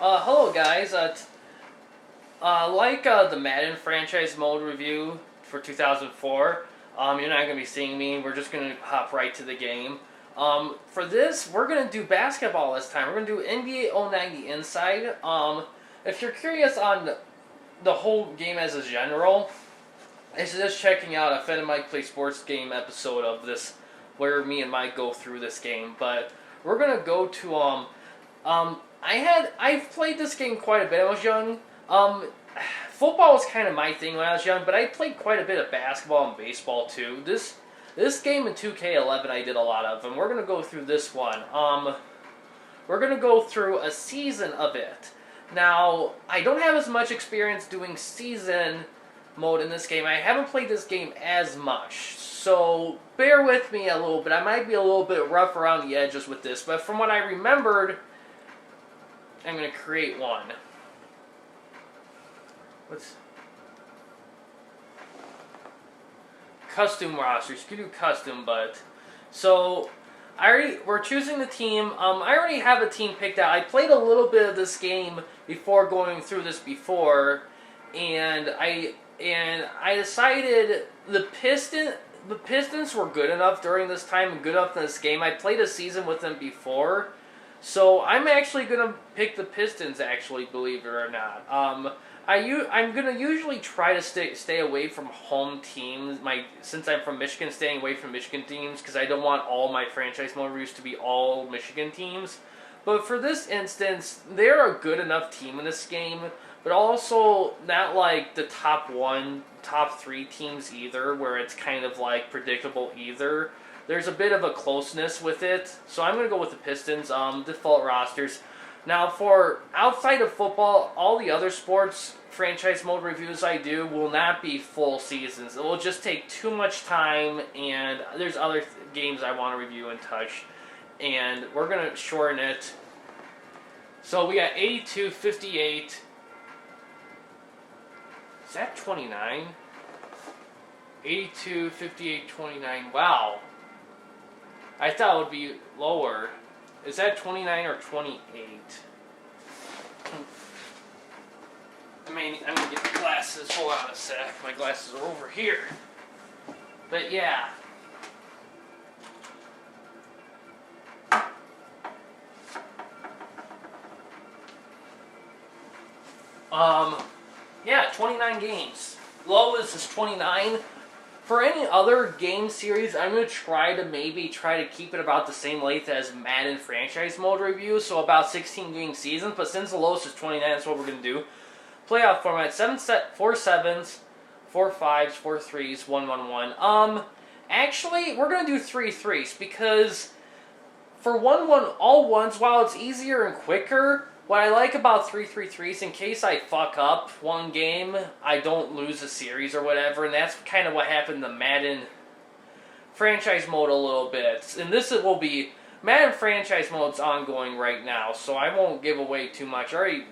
Hello guys. The Madden franchise mode review for 2004, you're not gonna be seeing me. We're just gonna hop right to the game. For this, we're gonna do basketball this time. We're gonna do NBA 090 Inside. If you're curious on the whole game as a general, it's just checking out a Fed and Mike Play Sports game episode of this, where me and Mike go through this game. But we're gonna go to I've played this game quite a bit. I was young. Football was kind of my thing when I was young, but I played quite a bit of basketball and baseball too. This game in 2K11 I did a lot of, and we're gonna go through this one. We're gonna go through a season of it. Now, I don't have as much experience doing season mode in this game. I haven't played this game as much, so bear with me a little bit. I might be a little bit rough around the edges with this, but from what I remembered, I'm going to create one. What's custom rosters? You can do custom, but so we're choosing the team. I already have a team picked out. I played a little bit of this game before going through this before, and I decided the Pistons were good enough during this time and good enough in this game. I played a season with them before. So I'm actually gonna pick the Pistons. Actually, believe it or not, I'm gonna usually try to stay away from home teams. Since I'm from Michigan, staying away from Michigan teams because I don't want all my franchise mode reviews to be all Michigan teams. But for this instance, they're a good enough team in this game, but also not like the top 3 teams either, where it's kind of like predictable either. There's a bit of a closeness with it, so I'm going to go with the Pistons, default rosters. Now, for outside of football, all the other sports franchise mode reviews I do will not be full seasons. It will just take too much time, and there's other games I want to review and touch, and we're going to shorten it. So we got 82, 58. Is that 29? 82, 58, 29. Wow. I thought it would be lower. Is that 29 or 28? I'm gonna get the glasses. Hold on a sec. My glasses are over here. But yeah. Yeah, 29 games. Lowest is 29. For any other game series, I'm going to try to keep it about the same length as Madden franchise mode review, so about 16 game seasons, but since the lowest is 29, that's what we're going to do. Playoff format, 4 sevens, 4 5s, 4 3s, 1 1 1. Actually, we're going to do 3 3s, because for 1 1, all ones, while it's easier and quicker, what I like about 3-3-3s, in case I fuck up one game, I don't lose a series or whatever, and that's kind of what happened to Madden franchise mode a little bit. And this will be, Madden franchise mode's ongoing right now, so I won't give away too much. I already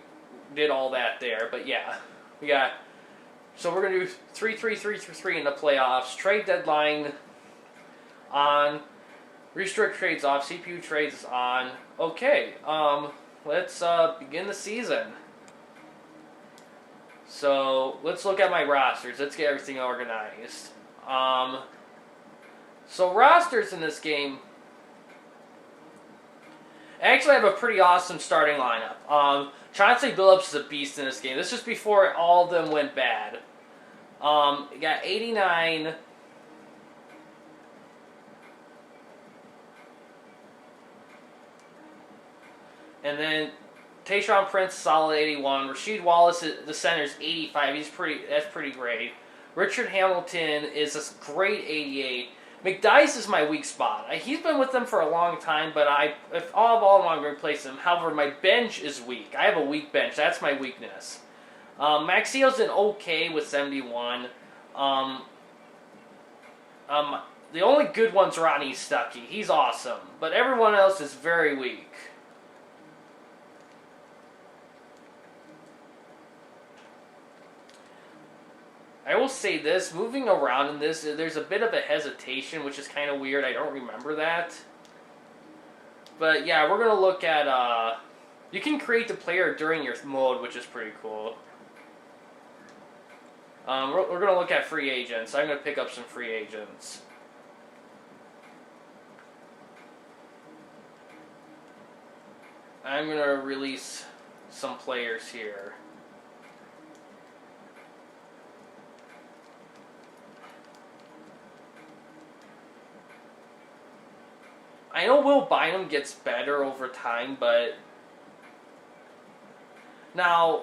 did all that there, but yeah. So we're going to do 3-3-3-3 in the playoffs. Trade deadline on. Restrict trades off. CPU trades on. Okay, let's begin the season. So let's look at my rosters. Let's get everything organized. So rosters in this game. Actually, I have a pretty awesome starting lineup. Chauncey Billups is a beast in this game. This is before all of them went bad. You got 89. And then Tayshaun Prince, solid 81. Rasheed Wallace, the center's 85. That's pretty great. Richard Hamilton is a great 88. McDyess is my weak spot. He's been with them for a long time, but if all of all, I'm going to replace him. However, my bench is weak. I have a weak bench. That's my weakness. Maxio's an okay with 71. The only good one's Rodney Stuckey. He's awesome, but everyone else is very weak. I will say this, moving around in this, there's a bit of a hesitation, which is kind of weird. I don't remember that. But yeah, we're going to look at You can create the player during your mode, which is pretty cool. We're going to look at free agents. I'm going to pick up some free agents. I'm going to release some players here. I know Will Bynum gets better over time, but now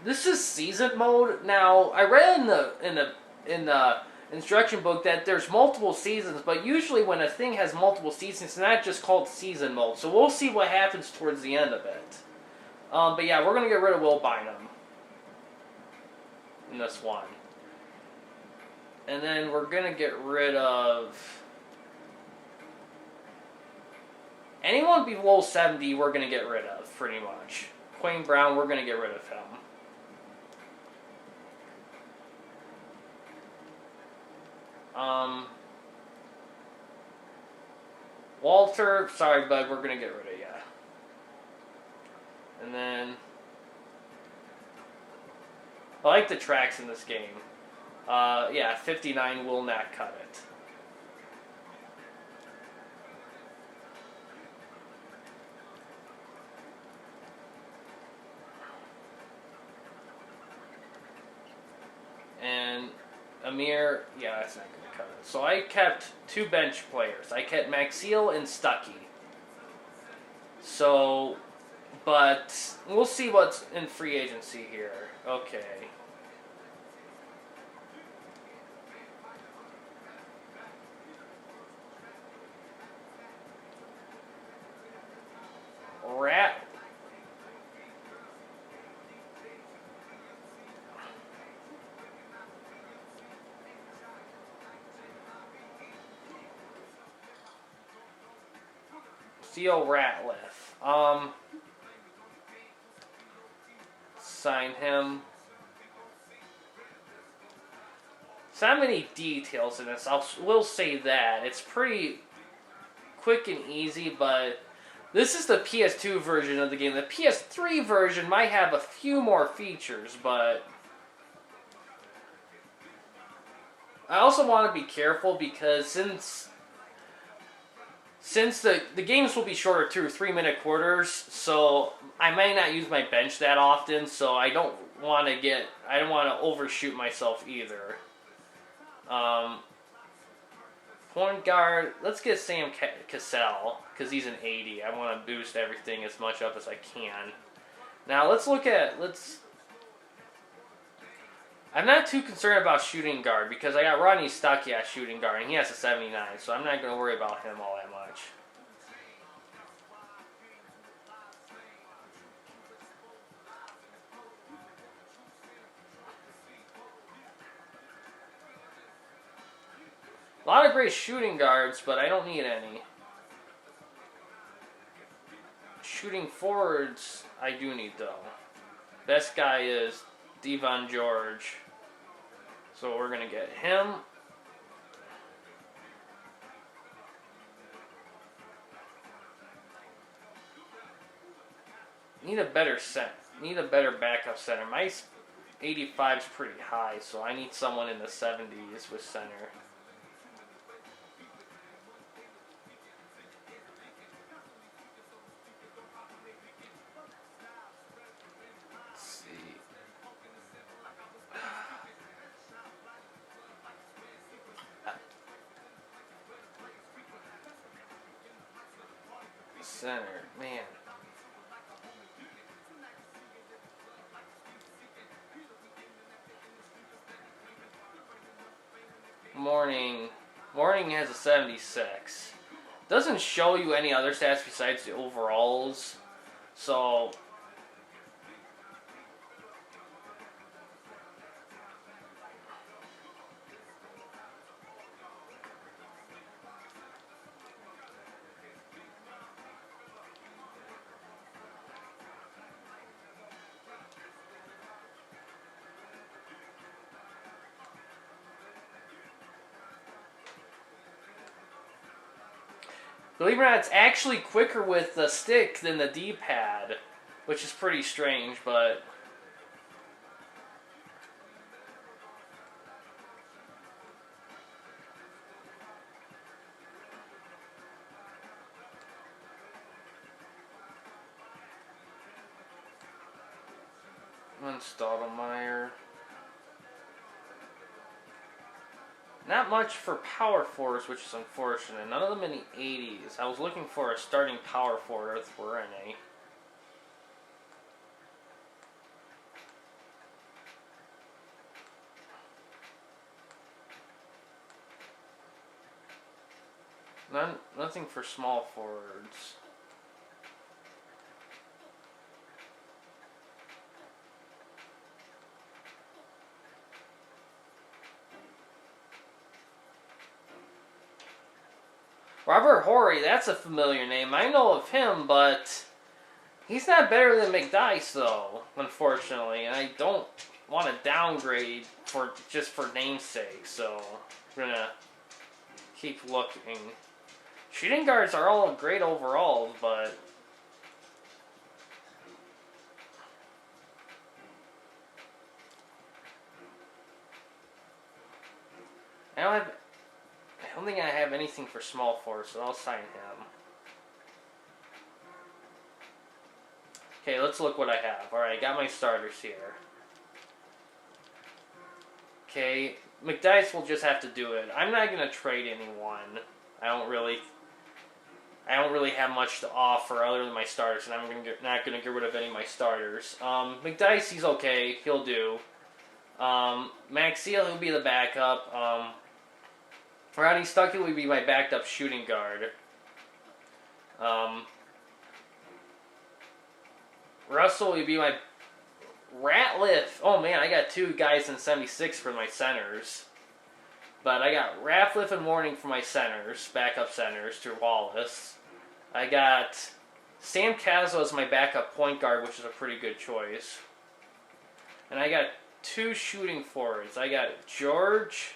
this is season mode. Now I read in the instruction book that there's multiple seasons, but usually when a thing has multiple seasons, it's not just called season mode. So we'll see what happens towards the end of it. But yeah, we're gonna get rid of Will Bynum in this one, and then we're gonna get rid of anyone below 70. We're gonna get rid of pretty much. Quayne Brown, we're gonna get rid of him. Walter, sorry bud, we're gonna get rid of you. And then I like the tracks in this game. Yeah, 59 will not cut it. And Amir, yeah, that's not going to cut it. So I kept 2 bench players. I kept Maxiel and Stuckey. So, but we'll see what's in free agency here. Okay. Rat. Theo Ratliff. Sign him. It's not many details in this. We'll say that. It's pretty quick and easy, but this is the PS2 version of the game. The PS3 version might have a few more features, but I also want to be careful because since the games will be shorter too, 3-minute quarters, so I might not use my bench that often, so I don't want to overshoot myself either. Point guard, let's get Sam Cassell, because he's an 80. I want to boost everything as much up as I can. Now I'm not too concerned about shooting guard, because I got Rodney Stuckey at shooting guard, and he has a 79, so I'm not going to worry about him all that much. A lot of great shooting guards, but I don't need any. Shooting forwards, I do need though. Best guy is Devon George. So we're going to get him. Need a better backup center. My 85 is pretty high, so I need someone in the 70s with center. Center, man. Morning has a 76. Doesn't show you any other stats besides the overalls. So believe it or not, it's actually quicker with the stick than the D-pad. which is pretty strange, but Stottlemyre. Not much for power forwards, which is unfortunate. None of them in the 80s. I was looking for a starting power forward if we're in a. Nothing for small forwards. Robert Horry, that's a familiar name. I know of him, but he's not better than McDyess, though, unfortunately. And I don't want to downgrade just for namesake, so we're going to keep looking. Shooting guards are all great overall, but I don't think I have anything for small forward, so I'll sign him. Okay, let's look what I have. Alright, I got my starters here. Okay, McDyess will just have to do it. I'm not going to trade anyone. I don't really have much to offer other than my starters, and I'm not going to get rid of any of my starters. McDyess, he's okay. He'll do. Maxiel, he'll be the backup. Rodney Stuckey would be my backed up shooting guard. Russell would be my Ratliff. Oh man, I got two guys in 76 for my centers. But I got Ratliff and Warning for my centers, backup centers to Wallace. I got Sam Cazzo as my backup point guard, which is a pretty good choice. And I got two shooting forwards. I got George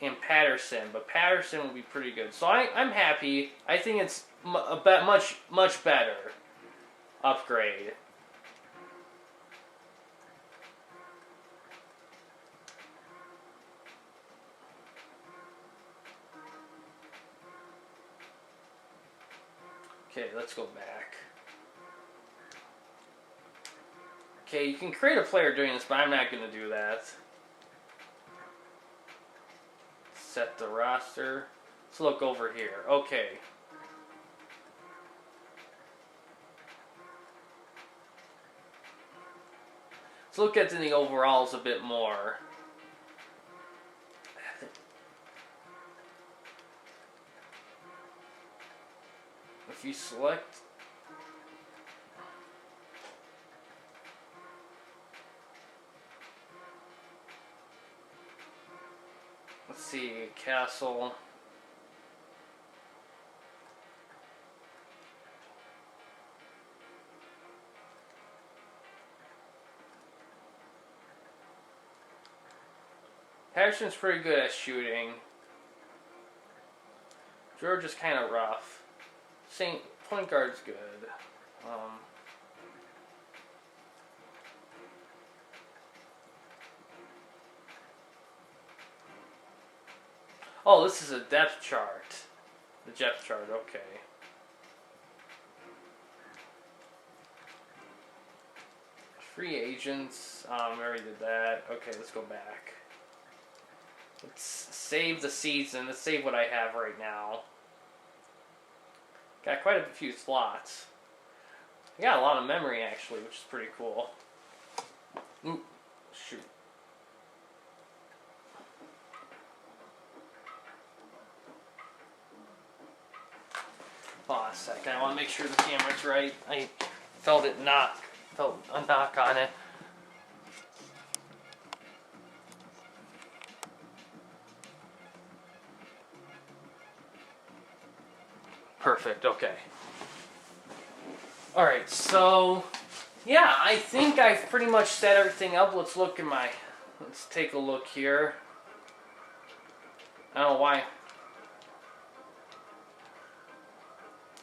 and Patterson, but Patterson will be pretty good. So I'm happy. I think it's a much better upgrade. Okay, let's go back. Okay, you can create a player doing this, but I'm not going to do that. Set the roster. Let's look over here. Okay. Let's look at the overalls a bit more. If you select... Let's see, Castle. Patterson's pretty good at shooting. George is kind of rough. Saint point guard's good. Oh, this is a depth chart. The depth chart, okay. Free agents. I already did that. Okay, let's go back. Let's save the season. Let's save what I have right now. Got quite a few slots. I got a lot of memory, actually, which is pretty cool. Ooh, shoot. Hold on a second. I want to make sure the camera's right. I felt a knock on it. Perfect, okay. Alright, so yeah, I think I've pretty much set everything up. Let's take a look here. I don't know why.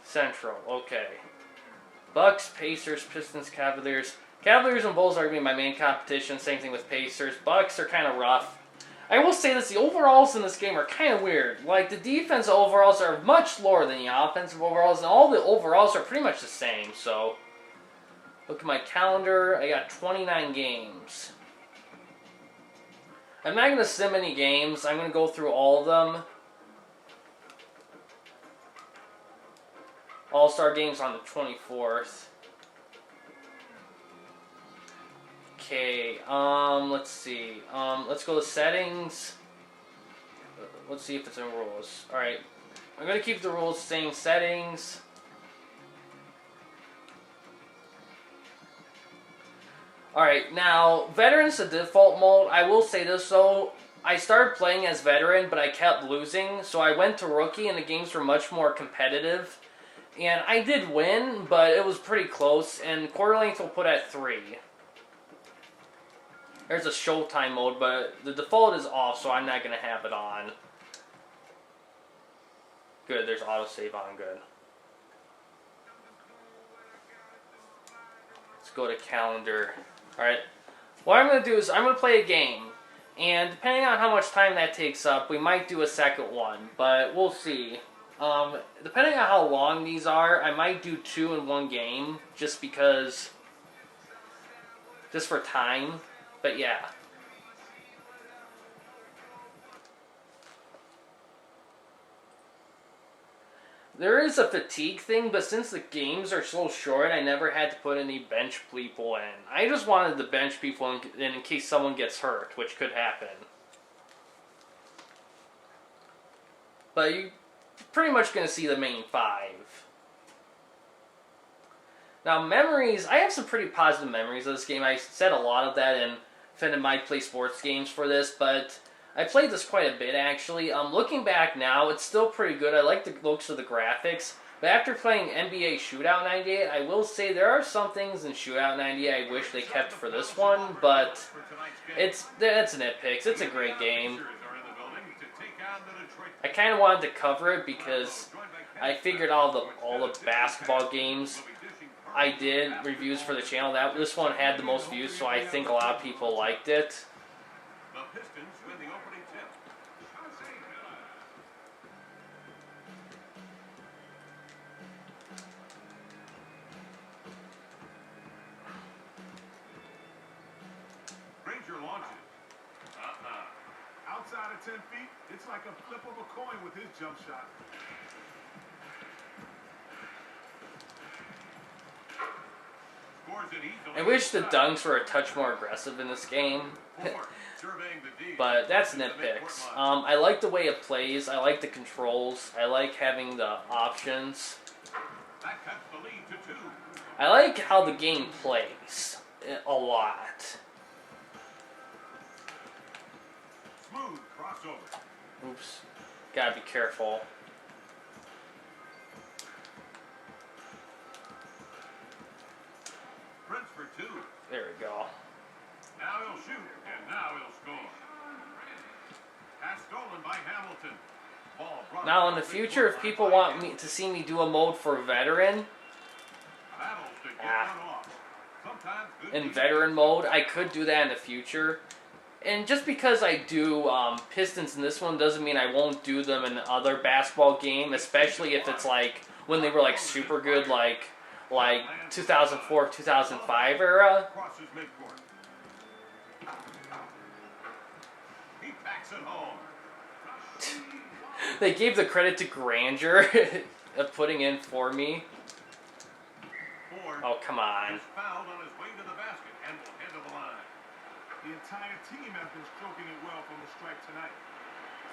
Central, okay. Bucks, Pacers, Pistons, Cavaliers. Cavaliers and Bulls are going to be my main competition. Same thing with Pacers. Bucks are kind of rough. I will say this, the overalls in this game are kind of weird. Like, the defensive overalls are much lower than the offensive overalls, and all the overalls are pretty much the same, so... Look at my calendar, I got 29 games. I'm not going to sim any games, I'm going to go through all of them. All-Star games on the 24th. Okay, let's see. Let's go to settings. Let's see if it's in rules. Alright, I'm going to keep the rules same settings. Alright, now, Veteran's the default mode. I will say this though, I started playing as Veteran, but I kept losing, so I went to Rookie and the games were much more competitive. And I did win, but it was pretty close, and quarter length will put at 3. There's a Showtime mode, but the default is off, so I'm not going to have it on. Good, there's autosave on, good. Let's go to calendar. Alright, what I'm going to do is I'm going to play a game. And depending on how much time that takes up, we might do a second one, but we'll see. Depending on how long these are, I might do 2 in one game, just because, just for time, but yeah. There is a fatigue thing, but since the games are so short, I never had to put any bench people in. I just wanted to bench people in case someone gets hurt, which could happen. But you're pretty much going to see the main 5. Now, memories, I have some pretty positive memories of this game. I said a lot of that in Finn and Mike Play Sports Games for this, but I played this quite a bit, actually. Looking back now, it's still pretty good. I like the looks of the graphics. But after playing NBA Shootout 98, I will say there are some things in Shootout 98 I wish they kept for this one, but that's nitpicks. It's a great game. I kind of wanted to cover it because I figured all the basketball games I did reviews for the channel. This one had the most views, so I think a lot of people liked it. The Pistons win the opening tip. Ranger launches. Outside of 10 feet, it's like a flip of a coin with his jump shot. I wish the dunks were a touch more aggressive in this game. But that's nitpicks. I like the way it plays. I like the controls. I like having the options. I like how the game plays a lot. Smooth crossover. Oops. Gotta be careful. Prince for 2. There we go. Now he'll shoot, and now he'll score. Pass stolen by Hamilton. Ball brought Now in the future, if people want me to see me do a mode for veteran, in veteran mode, I could do that in the future. And just because I do Pistons in this one doesn't mean I won't do them in other basketball game, especially if it's like when they were like super good, like 2004, 2005 era. They gave the credit to Granger of putting in for me. Oh, come on. The entire team has been stroking it well from the strike tonight.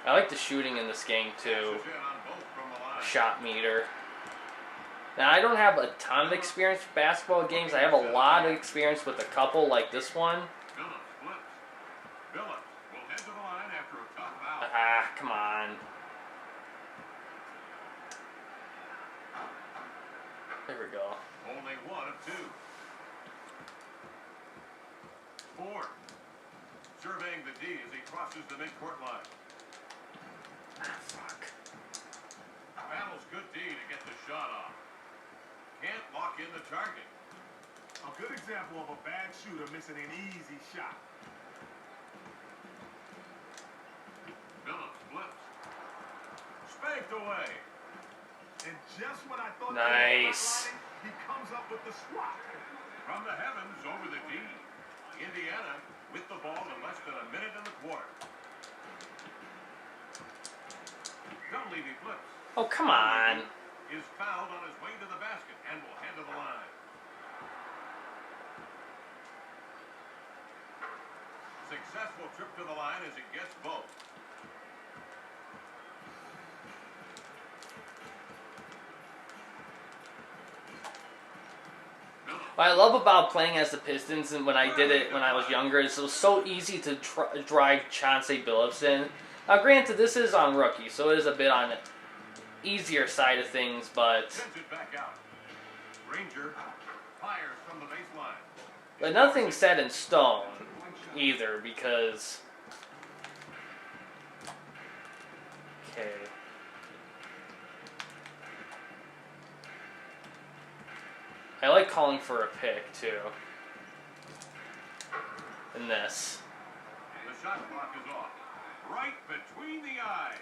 I like the shooting in this game too. Shot meter. Now I don't have a ton of experience with basketball games. I have a lot of experience with a couple like this one. Ah, come on. There we go. Only 1 of 2. 4. Surveying the D as he crosses the midcourt line. Ah, fuck. Battles good D to get the shot off. can't lock in the target. A good example of a bad shooter missing an easy shot. Phillips flips. Spanked away. And just when I thought Nice. he comes up with the swat. From the heavens over the D. Indiana with the ball in less than a minute in the quarter. Dunleavy flips. Oh, come on. Is fouled on his way to the basket and will head to the line. Successful trip to the line as it gets both. What I love about playing as the Pistons, and when I did it when I was younger, is it was so easy to drive Chauncey Billups in. Now, granted, this is on rookie, so it is a bit on the easier side of things, but Sends it back out. Ranger fires from the baseline. nothing's set in stone either, because okay. I like calling for a pick too. In this. The shot clock is off. Right between the eyes.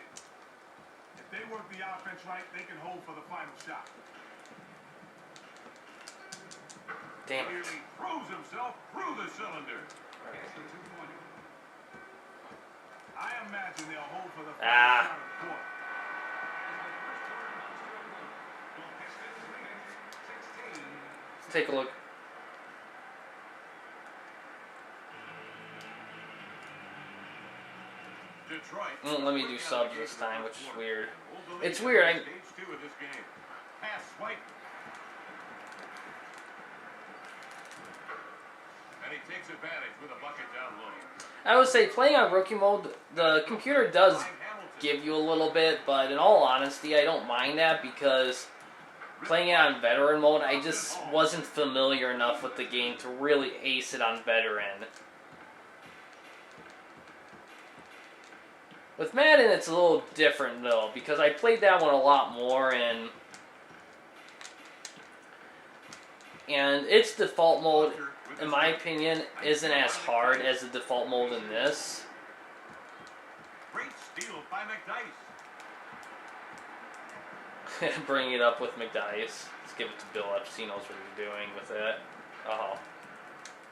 If they work the offense right, they can hold for the final shot. Damn it. Nearly throws himself through the cylinder. I imagine they'll hold for the final Ah. shot of the quarter. Let's take a look. Detroit. Let me do subs this time, which is weird. Hold the It's lead weird, in Stage 2 of this game. Pass swipe. And he takes advantage with a bucket down low. I would say playing on rookie mode, the computer does give you a little bit, but in all honesty, I don't mind that because playing it on veteran mode, I just wasn't familiar enough with the game to really ace it on veteran. With Madden, it's a little different though, because I played that one a lot more, and its default mode, in my opinion, isn't as hard as the default mode in this. Great steal by McDice. Bring it up with McDice. Let's give it to Billups. He knows what he's doing with it. Oh.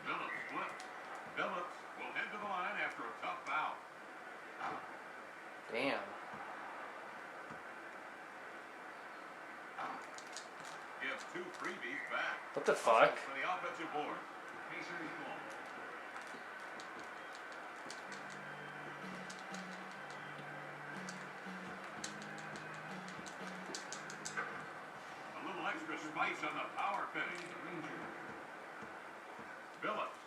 Phillips flips. Phillips will head to the line after a tough foul. Damn. Gives two freebies back. What the fuck? For the offensive board. A little extra spice on the power finish. Phillips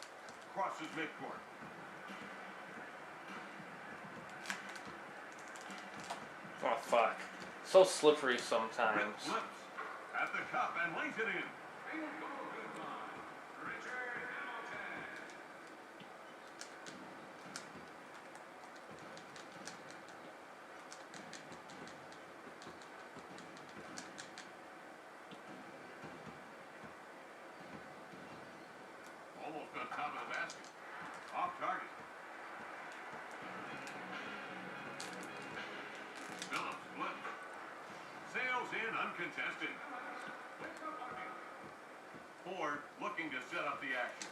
crosses midcourt. Oh, fuck. So slippery sometimes. Flips at the cup and lays it in. Almost on top of the basket. Off target. Phillips flips. Sails in uncontested. Ford looking to set up the action.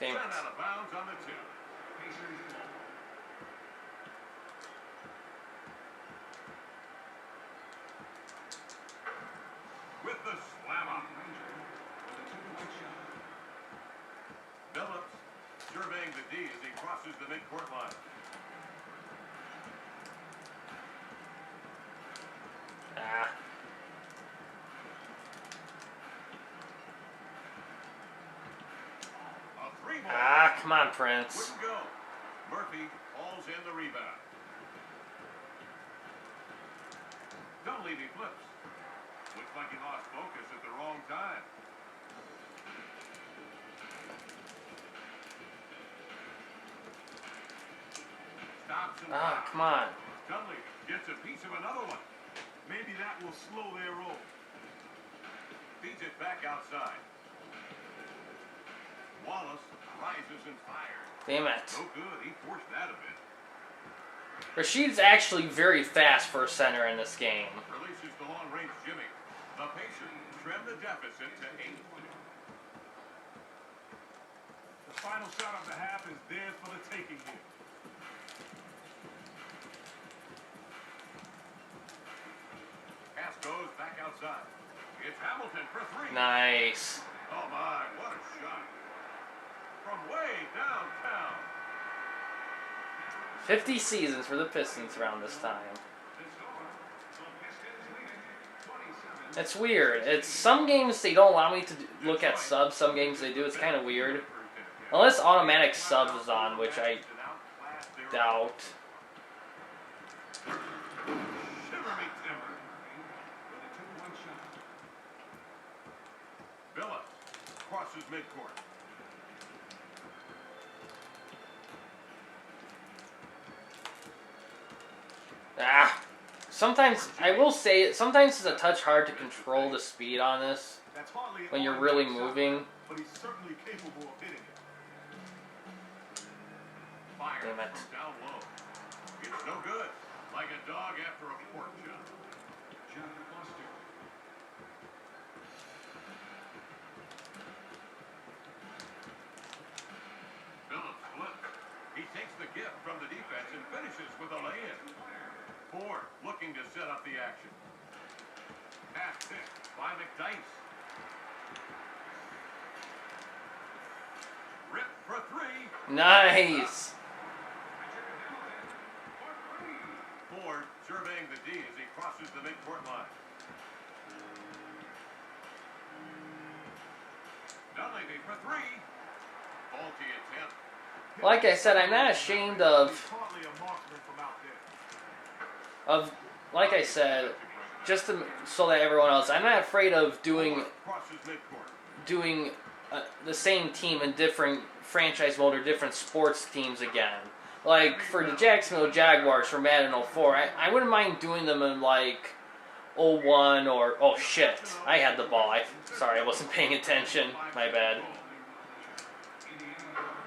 Damn it. Sent out of bounds on the tip. With the slam up. Phillips surveying the D as he crosses the midcourt line. Ah. A three ball. Ah, come on, Prince. Wouldn't go. Murphy hauls in the rebound. Dunleavy flips. Looks like he lost focus at the wrong time. Stops and Ah, fouls. come on. Dunleavy gets a piece of another one. Maybe that will slow their roll. Feeds it back outside. Wallace rises and fires. Damn it. No good. He forced that a bit. Rashid's actually very fast for a center in this game. Releases the long-range Jimmy. The Pacers trim the deficit to 8. The final shot of the half is theirs for the taking here. Pass goes back outside. It's Hamilton for 3. Nice. Oh my, what a shot. From way downtown. 50 seasons for the Pistons around this time. It's weird. It's some games they don't allow me to look at subs. Some games they do. It's kind of weird. Unless automatic subs is on, which I doubt. Shiver me timber. Billups crosses midcourt. Ah. Sometimes, I will say it, sometimes it's a touch hard to control the speed on this That's hardly an when you're automatic really shot, moving. but he's certainly capable of hitting it. Fire Damn it. from down low. It's no good. Like a dog after a pork chop. John Foster. Phillips flips. He takes the gift from the defense and finishes with a lay-in. Ford looking to set up the action. Pass picked by McDice. Rip for 3. Nice. Ford surveying the D as he crosses the midcourt line. Dunleavy for 3. Faulty attempt. Like I said, I'm not ashamed He's of, hardly a marksman from out there. like I said, just to, so that everyone else, I'm not afraid of doing Ford crosses midcourt. the same team in different franchise mode or different sports teams again. Like for the Jacksonville Jaguars for Madden 04, I wouldn't mind doing them in like 01 or, oh shit, I had the ball. Sorry, I wasn't paying attention. My bad.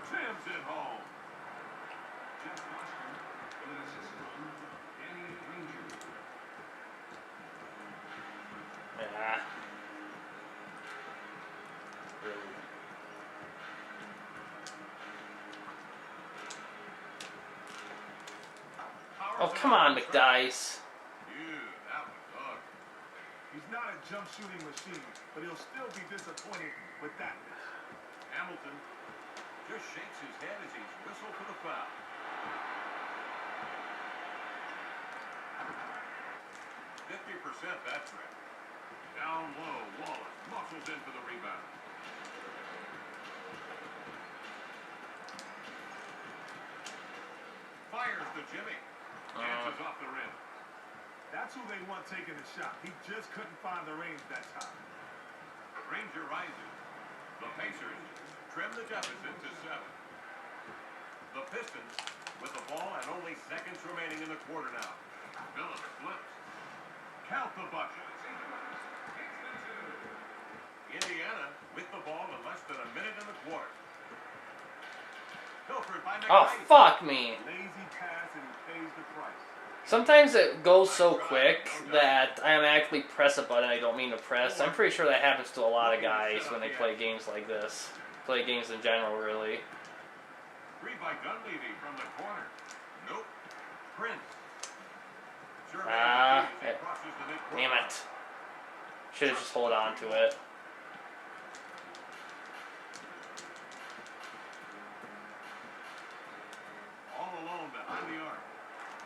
Jams it home. Yeah. Really. Oh, come on, McDice. That was ugly. He's not a jump shooting machine, but he'll still be disappointed with that. Hamilton just shakes his head as he's whistled for the foul. %, that trip. Down low, Wallace muscles in for the rebound. Fires to Jimmy. Dances off the rim. That's who they want taking the shot. He just couldn't find the range that time. Ranger rises. The Pacers trim the deficit to 7. The Pistons with the ball and only seconds remaining in the quarter now. Phillips flips. Count the bucket. Indiana with the ball in less than a minute in the quarter. Pilfered by McDice. Oh, fuck me. Lazy pass and he pays the price. Sometimes it goes so quick that I automatically press a button I don't mean to press. I'm pretty sure that happens to a lot of guys when they play games like this. Play games in general, really. 3 by Dunleavy from the corner. Nope. Prince. Damn it. Should have just hold on to it. All alone behind the arc.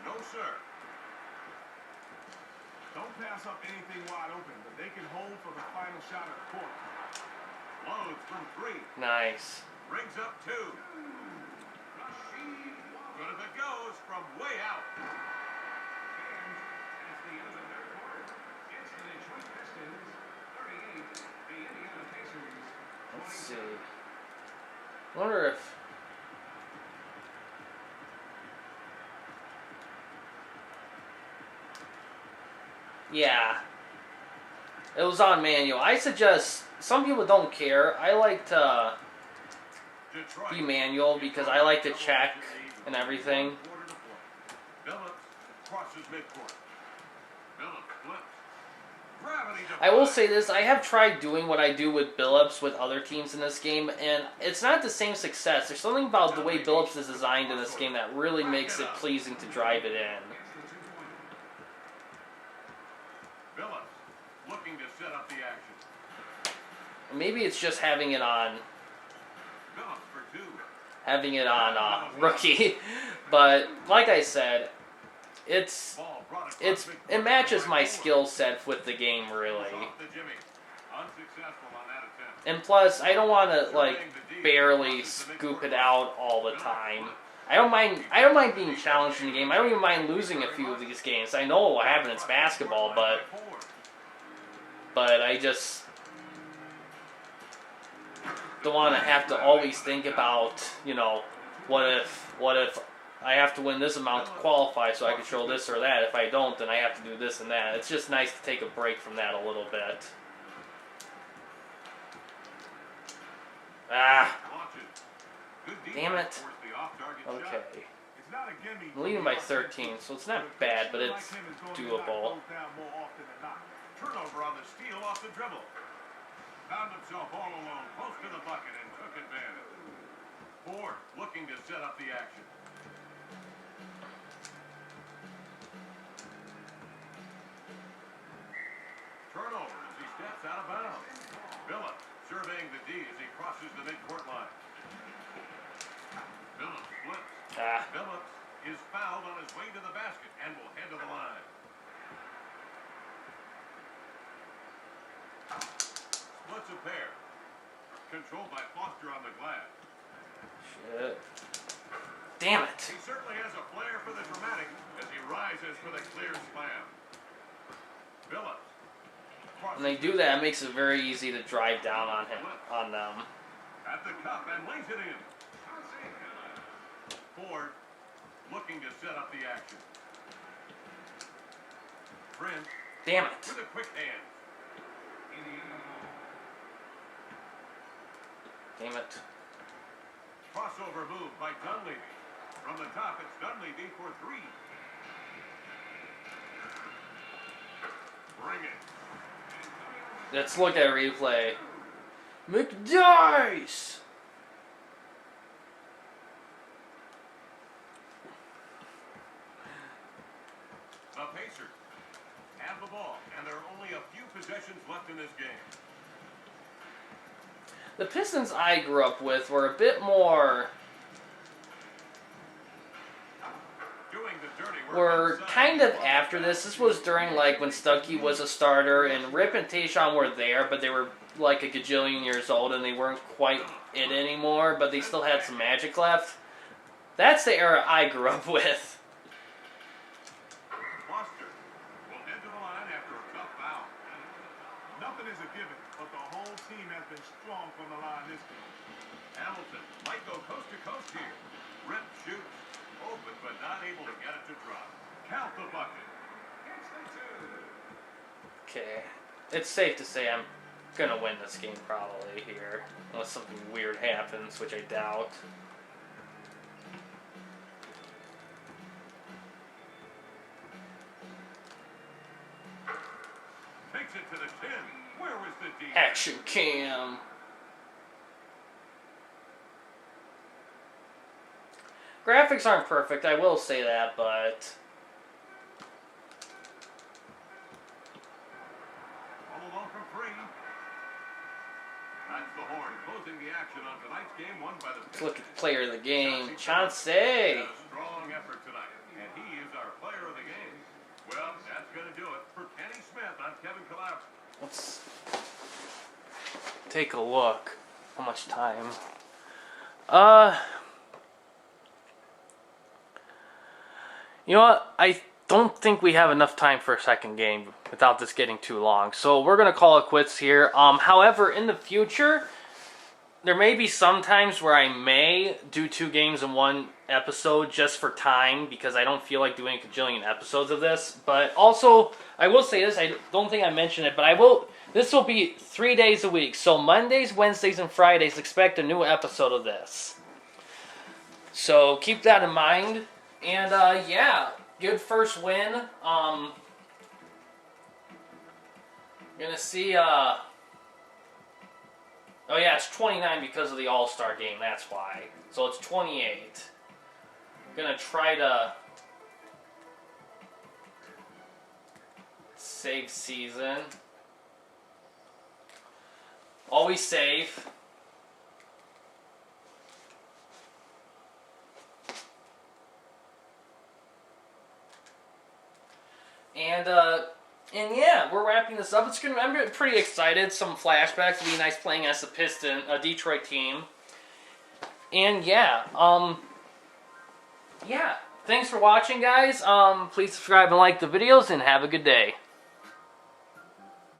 No, sir. Don't pass up anything wide open, but they can hold for the final shot of the quarter. Loads from 3. Nice. Rings up 2. Good if it goes from way out. And at the end of the third quarter, it's the Detroit Pistons 38, the Indiana Pacers 20. Let's see. I wonder if... Yeah. It was on manual. I suggest, some people don't care. I like to be manual because I like to check and everything. I will say this, I have tried doing what I do with Billups with other teams in this game, and it's not the same success. There's something about the way Billups is designed in this game that really makes it pleasing to drive it in. Billups looking to set up the action. Maybe it's just having it on Billups for two. rookie, but like I said, it matches my skill set with the game really. And plus, I don't want to like barely scoop it out all the time. I don't mind being challenged in the game. I don't even mind losing a few of these games. I know what will happen. It's basketball, but I just don't want to have to always think about, you know, what if I have to win this amount to qualify so I can show this or that. If I don't, then I have to do this and that. It's just nice to take a break from that a little bit. Ah. Damn it. Okay. I'm leading by 13, so it's not bad, but it's doable. Turnover on the steal off the dribble. Found himself all alone, close to the bucket, and took advantage. Ford looking to set up the action. Turnover as he steps out of bounds. Billups surveying the D as he crosses the midcourt line. Billups flips. Billups is fouled on his way to the basket and will head to the line. Splits a pair. Controlled by Foster on the glass. Shit. Damn it. He certainly has a flair for the dramatic as he rises for the clear slam. Billups. When they do that, it makes it very easy to drive down on them. At the cup and lays it in. Ford looking to set up the action. Prince. Damn it. With a quick hand. Damn it. Crossover move by Dunleavy. From the top, it's Dunleavy for three. Bring it. Let's look at a replay. McDice! The Pacers have the ball, and there are only a few possessions left in this game. The Pistons I grew up with were a bit more... were kind of after this. This was during like when Stuckey was a starter and Rip and Tayshaun were there, but they were like a gajillion years old and they weren't quite it anymore, but they still had some magic left. That's the era I grew up with. Foster will head to the line after a tough foul. Nothing is a given, but the whole team has been strong from the line this game. Hamilton might go coast to coast here. Rip shoots. Open, but not able to get it to drop. Count the bucket. Okay. It's safe to say I'm gonna win this game probably here. Unless something weird happens, which I doubt. Takes it to the 10. Where was the D? Action cam. Graphics aren't perfect, I will say that, but... All alone from free. That's the horn, closing the action on tonight's game won by the... Let's look at the player of the game, Chauncey. A strong effort tonight, and he is our player of the game. Well, that's going to do it for Kenny Smith. I'm Kevin Collapse. Let's take a look. How much time? You know what? I don't think we have enough time for a second game without this getting too long. So we're going to call it quits here. However, in the future, there may be some times where I may do 2 games in one episode just for time because I don't feel like doing a gajillion episodes of this. But also, I will say this, I don't think I mentioned it, but I will This will be 3 days a week. So Mondays, Wednesdays, and Fridays, expect a new episode of this. So keep that in mind. And yeah, good first win. Gonna see. Oh yeah, it's 29 because of the All-Star game. That's why. So it's 28. Gonna try to save season. Always save. And yeah, we're wrapping this up. I'm pretty excited. Some flashbacks. It'll be nice playing as a Detroit team. And yeah, yeah. Thanks for watching, guys. Please subscribe and like the videos, and have a good day.